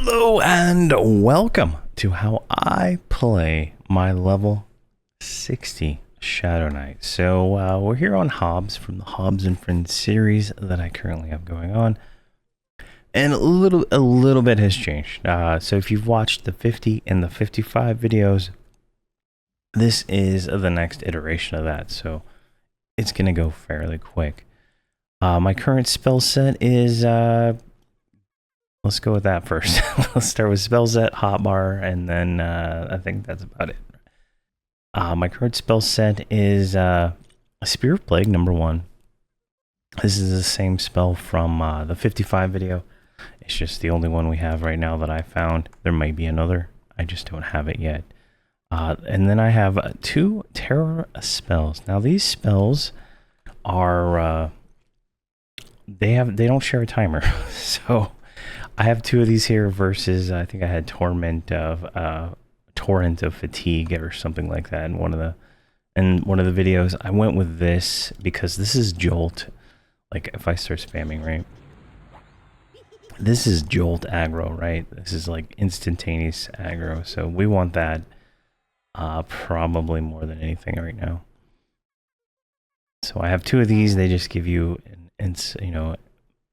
Hello and welcome to how I play my level 60 Shadowknight. So we're here on Hobbs from the Hobbs and Friends series that I currently have going on, and a little bit has changed. So if you've watched the 50 and the 55 videos, this is the next iteration of that. So it's gonna go fairly quick. My current spell set is let's go with that first. Let's start with spell set, hotbar, and then I think that's about it. My current spell set is Spear of Plague, number 1. This is the same spell from the 55 video. It's just the only one we have right now that I found. There might be another. I just don't have it yet. And then I have 2 terror spells. Now these spells are they don't share a timer, so I have 2 of these here versus I think I had Torrent of Fatigue or something like that in one of the videos. I went with this because this is Jolt. Like if I start spamming, right? This is Jolt aggro, right? This is like instantaneous aggro. So we want that probably more than anything right now. So I have 2 of these. They just give you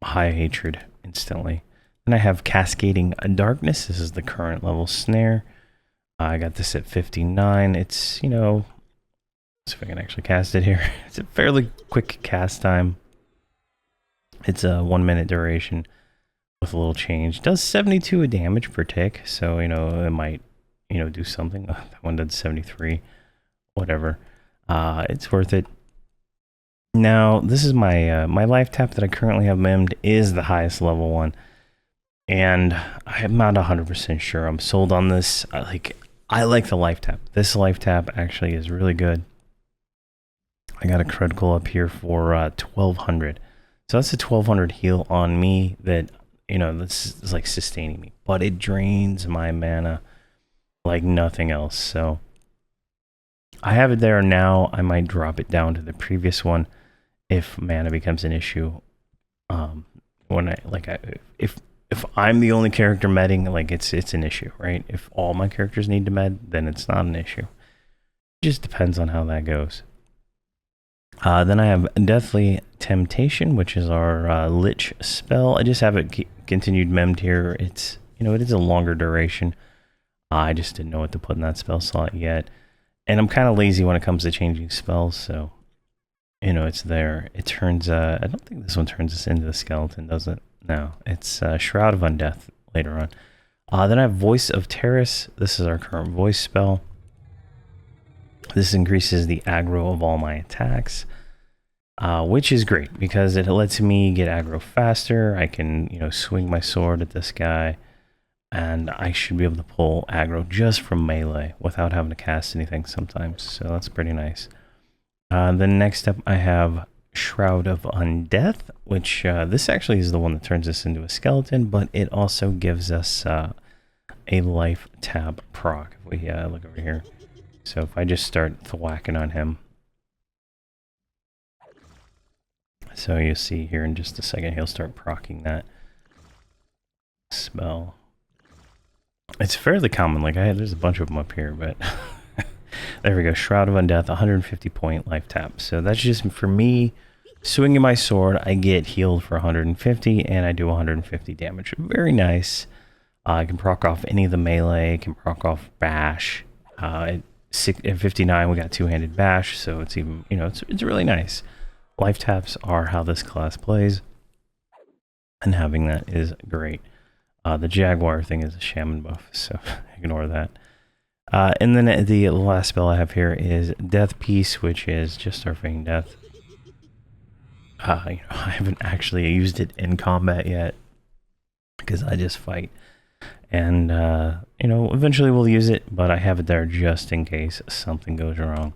high hatred instantly. Then I have Cascading Darkness. This is the current level snare. I got this at 59. It's, let's see if I can actually cast it here. It's a fairly quick cast time. It's a 1 minute duration with a little change. Does 72 damage per tick, so, it might, do something. That one did 73. Whatever. It's worth it. Now, this is my my life tap that I currently have memmed is the highest level one. And I'm not 100% sure I'm sold on this. I like the life tap. This life tap actually is really good. I got a critical up here for 1200. So that's a 1200 heal on me that, this is like sustaining me. But it drains my mana like nothing else. So I have it there now. I might drop it down to the previous one if mana becomes an issue. If I'm the only character medding, it's an issue, right? If all my characters need to med, then it's not an issue. It just depends on how that goes. Then I have Deathly Temptation, which is our Lich spell. I just have it continued memmed here. It's, it is a longer duration. I just didn't know what to put in that spell slot yet. And I'm kind of lazy when it comes to changing spells, so, it's there. It turns, I don't think this one turns us into the skeleton, does it? No, it's Shroud of Undeath later on. Then I have Voice of Terrace. This is our current voice spell. This increases the aggro of all my attacks, which is great because it lets me get aggro faster. I can, swing my sword at this guy, and I should be able to pull aggro just from melee without having to cast anything sometimes. So that's pretty nice. Then next up, I have Shroud of Undeath, which this actually is the one that turns us into a skeleton, but it also gives us a life tab proc. If we look over here. So if I just start thwacking on him. So you'll see here in just a second, he'll start proccing that spell. It's fairly common. There's a bunch of them up here, but there we go. Shroud of Undeath, 150 point life tap. So that's just for me. Swinging my sword, I get healed for 150, and I do 150 damage. Very nice. I can proc off any of the melee. I can proc off bash. At 59, we got two-handed bash, so it's even, it's really nice. Life taps are how this class plays, and having that is great. The Jaguar thing is a shaman buff, so ignore that. And then the last spell I have here is Death Piece, which is just our Feign Death. I haven't actually used it in combat yet because I just fight. And, eventually we'll use it, but I have it there just in case something goes wrong.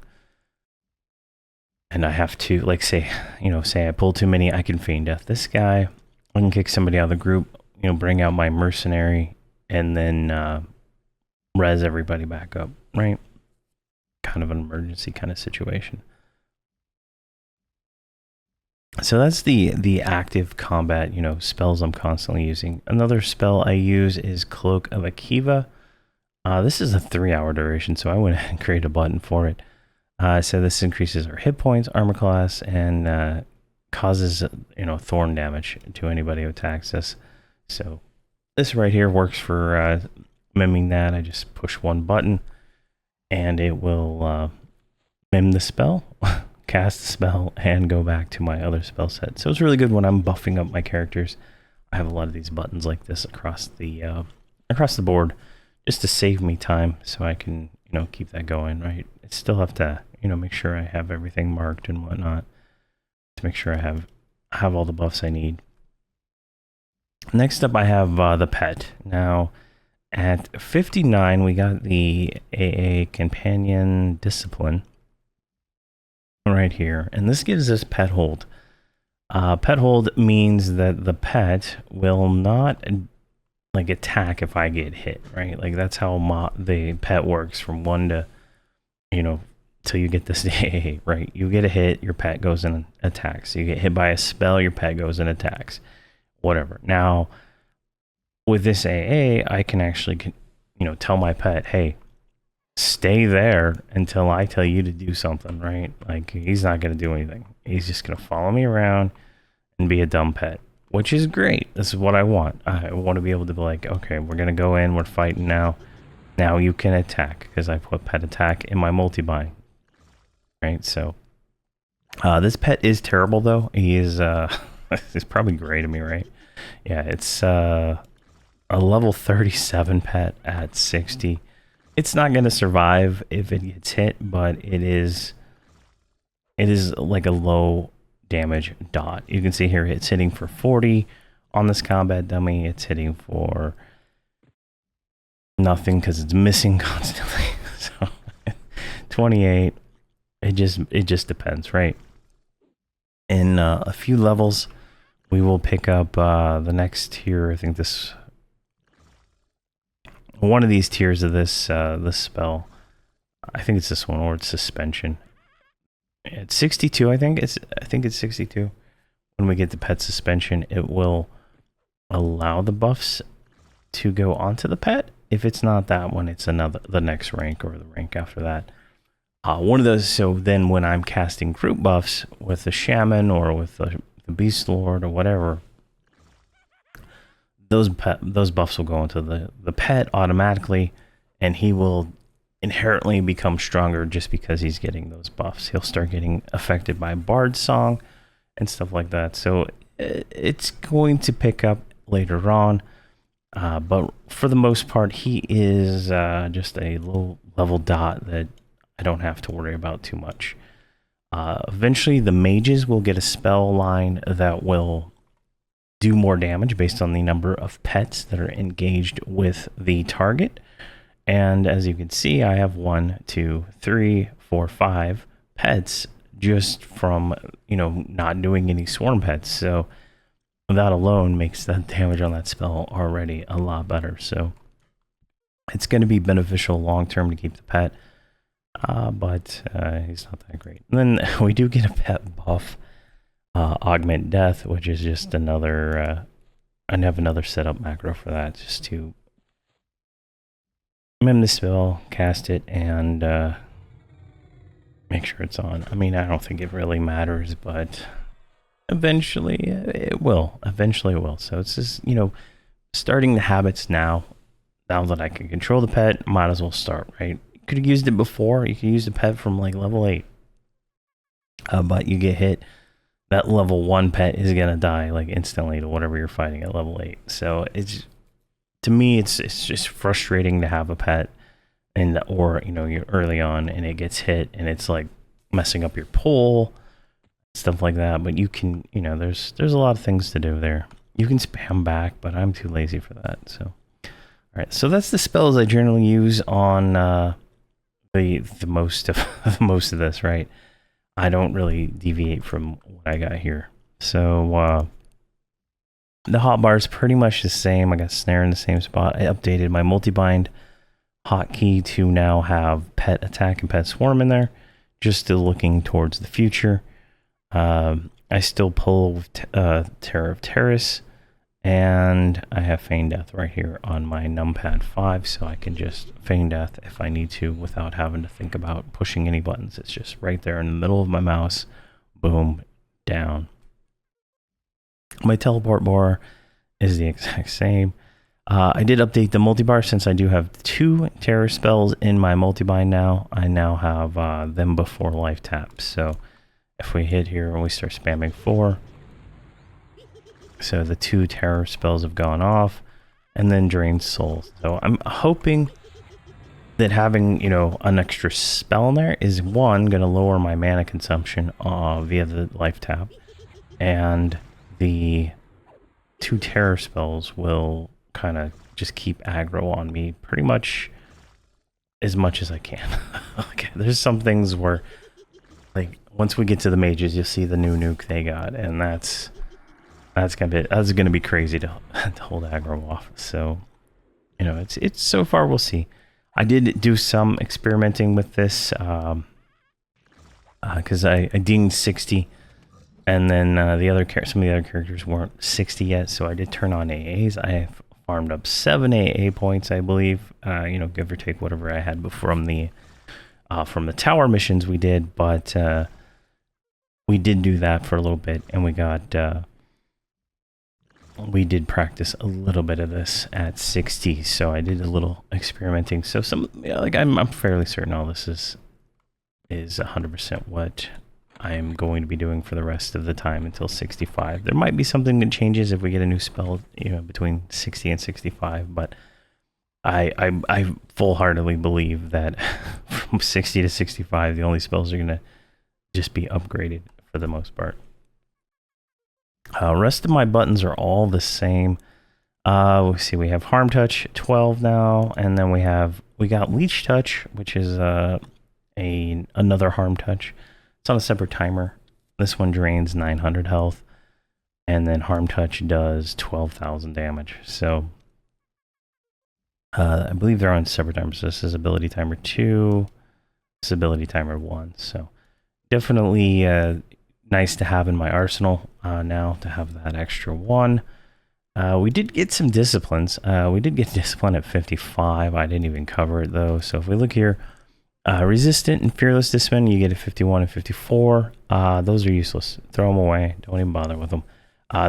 And I have to, say I pull too many, I can Feign Death this guy. I can kick somebody out of the group, bring out my mercenary, and then res everybody back up, right? Kind of an emergency kind of situation. So that's the active combat, spells I'm constantly using. Another spell I use is Cloak of Akiva. This is a 3-hour duration, so I went ahead and created a button for it. So this increases our hit points, armor class, and causes thorn damage to anybody who attacks us. So this right here works for miming that. I just push one button, and it will mim the spell, cast the spell, and go back to my other spell set. So it's really good when I'm buffing up my characters. I have a lot of these buttons like this across the board, just to save me time, so I can keep that going. Right, I still have to make sure I have everything marked and whatnot to make sure I have all the buffs I need. Next up, I have the pet. Now, at 59, we got the AA Companion Discipline right here, and this gives us pet hold. Pet hold means that the pet will not attack if I get hit, right? Like that's how the pet works from 1 to till you get this AA, right? You get a hit, your pet goes and attacks. You get hit by a spell, your pet goes and attacks. Whatever. Now, with this AA, I can actually tell my pet, hey, stay there until I tell you to do something, right? Like he's not going to do anything. He's just going to follow me around and be a dumb pet, which is great. This is what I want. I want to be able to be like, okay, we're going to go in, we're fighting now. Now you can attack, because I put pet attack in my multi-bind, right? So this pet is terrible though. He is he's probably gray to me, right? Yeah, it's a level 37 pet at 60. It's not going to survive if it gets hit, but it is like a low damage dot. You can see here it's hitting for 40 on this combat dummy. It's hitting for nothing because it's missing constantly. So 28. It just depends, right? In a few levels, we will pick up the next tier. I think one of these tiers of this spell. I think it's this one, or it's suspension. It's 62, I think it's 62. When we get the pet suspension, it will allow the buffs to go onto the pet. If it's not that one, it's the next rank or the rank after that. One of those. So then, when I'm casting group buffs with the shaman or with the beast lord or whatever, those buffs will go into the pet automatically, and he will inherently become stronger just because he's getting those buffs. He'll start getting affected by Bard's Song and stuff like that. So it's going to pick up later on, but for the most part, he is just a low level dot that I don't have to worry about too much. Eventually, the mages will get a spell line that will do more damage based on the number of pets that are engaged with the target. And as you can see, I have 1, 2, 3, 4, 5 pets just from, not doing any swarm pets. So that alone makes that damage on that spell already a lot better. So it's going to be beneficial long term to keep the pet, but he's not that great. And then we do get a pet buff, Augment Death, which is just another, I have another setup macro for that, just to mim the spell, cast it, and make sure it's on. I mean, I don't think it really matters, but eventually it will. Eventually it will. So it's just, starting the habits now. Now that I can control the pet, might as well start, right? You could have used it before. You could use the pet from like level 8. But you get hit, that level 1 pet is going to die like instantly to whatever you're fighting at level 8. So it's, to me, it's just frustrating to have a pet, or you're early on and it gets hit and it's like messing up your pull, stuff like that. But you can, there's a lot of things to do there. You can spam back, but I'm too lazy for that. So, all right. So that's the spells I generally use on the most of this, right? I don't really deviate from what I got here. So the hotbar is pretty much the same. I got snare in the same spot. I updated my multi-bind hotkey to now have pet attack and pet swarm in there, just still looking towards the future. I still pull with Terror of Terrace, and I have Feign Death right here on my numpad 5, so I can just Feign Death if I need to without having to think about pushing any buttons. It's just right there in the middle of my mouse. Boom, down. My teleport bar is the exact same. I did update the multi-bar since I do have 2 terror spells in my multi-bind now. I now have them before life taps. So if we hit here and we start spamming 4, so the 2 terror spells have gone off, and then drain souls. So I'm hoping that having, you know, an extra spell in there is, one, going to lower my mana consumption via the life tap, and the 2 terror spells will kind of just keep aggro on me pretty much as I can. Okay, there's some things where, like, once we get to the mages, you'll see the new nuke they got, and that's gonna be crazy to hold aggro off. So, you know, it's so far we'll see. I did do some experimenting with this because I dinged 60, and then some of the other characters weren't 60 yet, so I did turn on AAs. I have farmed up 7 AA points, I believe. You know, give or take whatever I had from the tower missions we did, but we did do that for a little bit, and we did practice a little bit of this at 60, so I did a little experimenting. So I'm fairly certain all this is 100% what I am going to be doing for the rest of the time until 65. There might be something that changes if we get a new spell, you know, between 60 and 65, but I full-heartedly believe that from 60 to 65, the only spells are going to just be upgraded for the most part. Rest of my buttons are all the same. We see we have Harm Touch 12 now, and then we got Leech Touch, which is another Harm Touch. It's on a separate timer. This one drains 900 health, and then Harm Touch does 12,000 damage. So I believe they're on separate timers. This is ability timer 2, this is ability timer 1. So definitely nice to have in my arsenal now to have that extra 1. We did get some disciplines. We did get discipline at 55. I didn't even cover it though. So if we look here, resistant and fearless discipline, you get a 51 and 54. Those are useless. Throw them away. Don't even bother with them.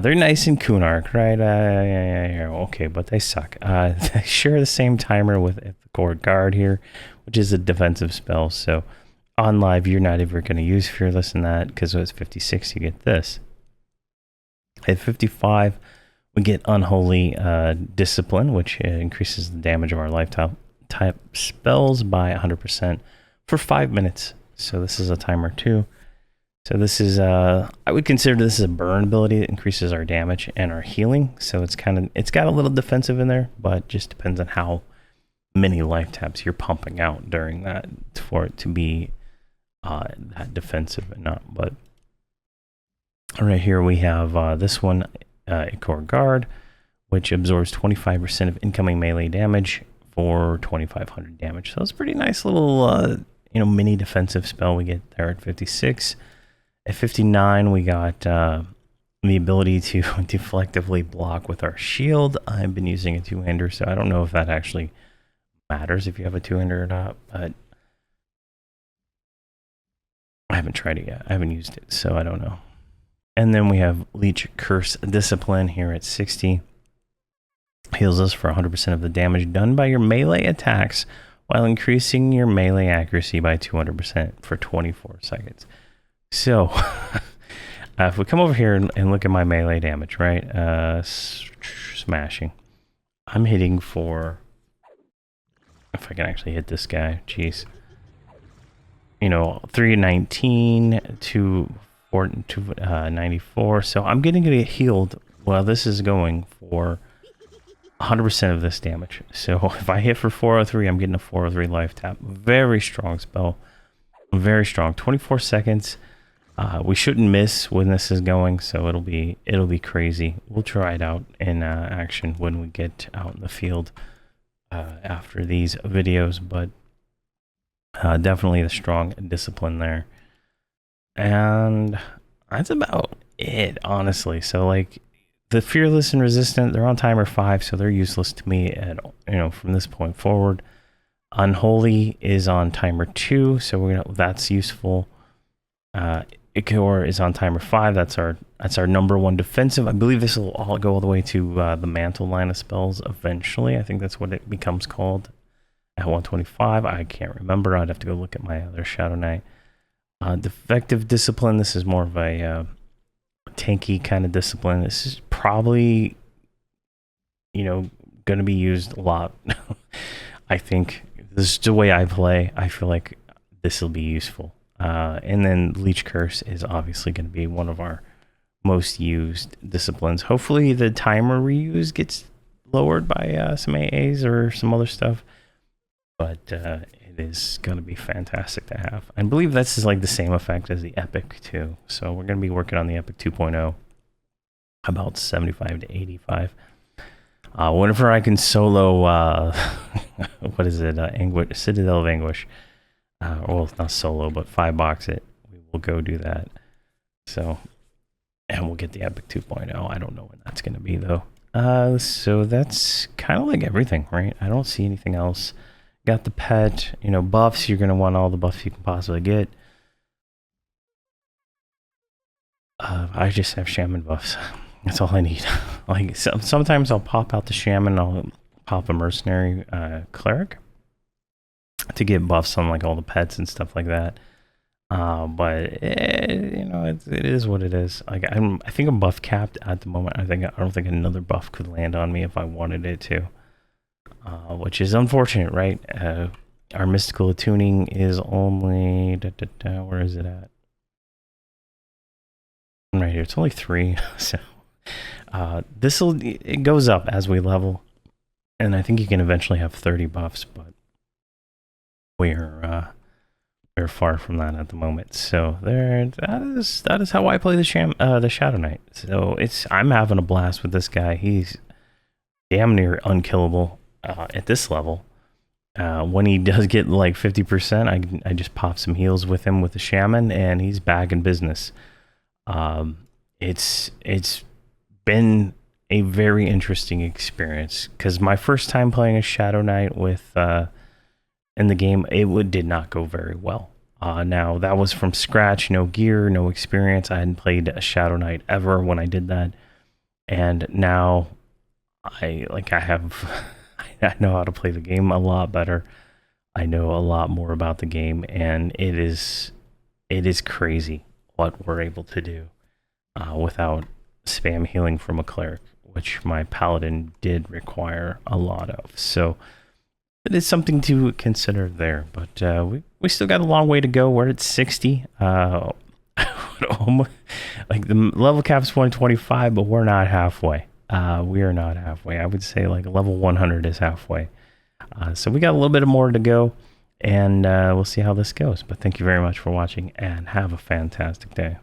They're nice in Kunark, right? Yeah, okay, but they suck. They share the same timer with the Cord Guard here, which is a defensive spell. So on live, you're not ever going to use fearless in that, because it's 56, you get this. At 55, we get Unholy Discipline, which increases the damage of our lifetime type spells by 100% for 5 minutes. So this is a timer 2. So this is I would consider this a burn ability that increases our damage and our healing. So it's got a little defensive in there, but just depends on how many life taps you're pumping out during that for it to be that defensive and not. But right here we have this one, Core Guard, which absorbs 25% of incoming melee damage for 2,500 damage. So it's a pretty nice little mini defensive spell we get there at 56. At 59, we got the ability to deflectively block with our shield. I've been using a two-hander, so I don't know if that actually matters if you have a two-hander or not, but I haven't tried it yet. I haven't used it, so I don't know. And then we have Leech Curse Discipline here at 60. Heals us for 100% of the damage done by your melee attacks while increasing your melee accuracy by 200% for 24 seconds. So, if we come over here and look at my melee damage, right? Smashing. I'm hitting for... If I can actually hit this guy, jeez. 319 to 94. So I'm getting to get healed while this is going for 100% of this damage. So if I hit for 403, I'm getting a 403 life tap. Very strong spell. Very strong. 24 seconds. We shouldn't miss when this is going, so it'll be crazy. We'll try it out in action when we get out in the field after these videos, but definitely the strong discipline there. And that's about it, honestly. So like the Fearless and Resistant, they're on timer 5, so they're useless to me at, from this point forward. Unholy is on timer 2, so that's useful. Ichor is on timer 5. That's our number 1 defensive. I believe this will all go all the way to the Mantle line of spells eventually. I think that's what it becomes called at 125. I can't remember. I'd have to go look at my other Shadowknight. Defective Discipline. This is more of a tanky kind of discipline. This is probably, going to be used a lot. I think this is the way I play. I feel like this will be useful. And then Leech Curse is obviously going to be one of our most used disciplines. Hopefully the timer reuse gets lowered by some AAs or some other stuff. But it is going to be fantastic to have. I believe this is like the same effect as the Epic too. So we're going to be working on the Epic 2.0, about 75 to 85. Whenever I can solo, what is it? Citadel of Anguish. Well, not solo, but 5-box it. We will go do that. So, and we'll get the Epic 2.0. I don't know when that's going to be though. So that's kind of like everything, right? I don't see anything else. Got the pet, buffs. You're going to want all the buffs you can possibly get. I just have shaman buffs. That's all I need. Like sometimes I'll pop out the shaman. I'll pop a mercenary cleric to get buffs on like all the pets and stuff like that. But it is what it is. Like I think I'm buff capped at the moment. I don't think another buff could land on me if I wanted it to. Which is unfortunate, right? Our mystical attuning is only where is it at? Right here. It's only 3. So it goes up as we level, and I think you can eventually have 30 buffs, but we're far from that at the moment. So that is how I play the Shadowknight. So I'm having a blast with this guy. He's damn near unkillable at this level. When he does get like 50%, I just pop some heals with him with the shaman, and he's back in business. It's been a very interesting experience because my first time playing a Shadowknight with in the game, it did not go very well. Now that was from scratch, no gear, no experience. I hadn't played a Shadowknight ever when I did that, and now I know how to play the game a lot better. I know a lot more about the game, and it is crazy what we're able to do without spam healing from a cleric, which my paladin did require a lot of. So it is something to consider there, but we still got a long way to go. We're at 60. Like the level cap's 125, but we're not halfway. We are not halfway. I would say like level 100 is halfway. So we got a little bit more to go, and we'll see how this goes. But thank you very much for watching, and have a fantastic day.